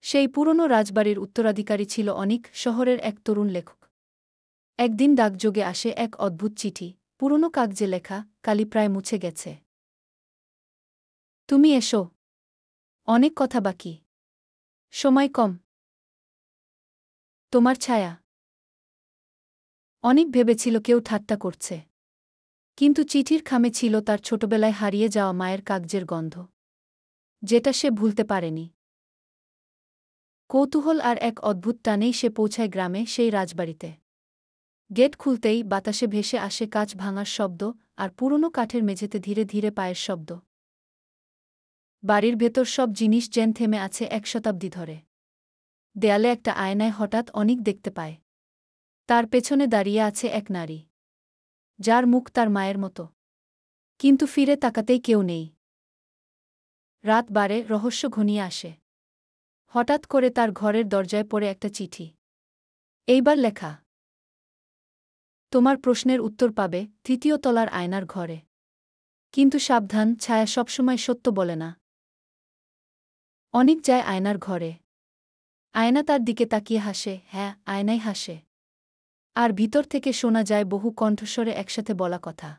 সেই পুরনো রাজবাড়ির উত্তরাধিকারী ছিল অনিক, শহরের এক তরুণ লেখক। একদিন ডাকযোগে আসে এক অদ্ভুত চিঠি, পুরনো কাগজে লেখা, কালি প্রায় মুছে গেছে। তুমি এসো, অনেক কথা বাকি, সময় কম, তোমার ছায়া। অনিক ভেবেছিল কেউ ঠাট্টা করছে, কিন্তু চিঠির খামে ছিল তার ছোটবেলায় হারিয়ে যাওয়া মায়ের কাগজের গন্ধ, যেটা সে ভুলতে পারেনি। কৌতূহল আর এক অদ্ভুত টানেই সে পৌঁছায় গ্রামে, সেই রাজবাড়িতে। গেট খুলতেই বাতাসে ভেসে আসে কাঁচ ভাঙার শব্দ আর পুরনো কাঠের মেঝেতে ধীরে ধীরে পায়ের শব্দ। বাড়ির ভেতর সব জিনিস যেন থেমে আছে এক শতাব্দী ধরে। দেয়ালে একটা আয়নায় হঠাৎ অনিক দেখতে পায়। তার পেছনে দাঁড়িয়ে আছে এক নারী, যার মুখ তার মায়ের মতো, কিন্তু ফিরে তাকাতেই কেউ নেই। রাত বাড়ে, রহস্য ঘনিয়ে আসে। হঠাৎ করে তার ঘরের দরজায় পড়ে একটা চিঠি। এইবার লেখা, তোমার প্রশ্নের উত্তর পাবে তৃতীয় তলার আয়নার ঘরে। কিন্তু সাবধান, ছায়া সবসময় সত্য বলে না। অনিক যায় আয়নার ঘরে। আয়না তার দিকে তাকিয়ে হাসে, হ্যাঁ, আয়নাই হাসে। আর ভিতর থেকে শোনা যায় বহু কণ্ঠস্বরে একসাথে বলা কথা।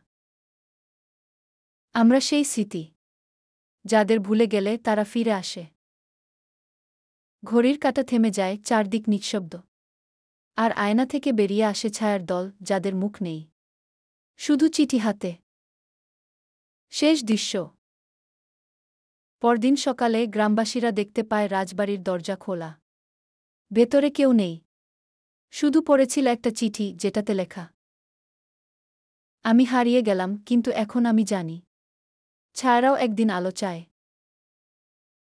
আমরা সেই স্মৃতি, যাদের ভুলে গেলে তারা ফিরে আসে। ঘড়ির কাঁটা থেমে যায়, চারদিক নিঃশব্দ। আর আয়না থেকে বেরিয়ে আসে ছায়ার দল, যাদের মুখ নেই, শুধু চিঠি হাতে। শেষ দৃশ্য। পরদিন সকালে গ্রামবাসীরা দেখতে পায় রাজবাড়ির দরজা খোলা। ভেতরে কেউ নেই, শুধু পড়েছিল একটা চিঠি, যেটাতে লেখা, আমি হারিয়ে গেলাম, কিন্তু এখন আমি জানি ছায়ারাও একদিন আলো চায়।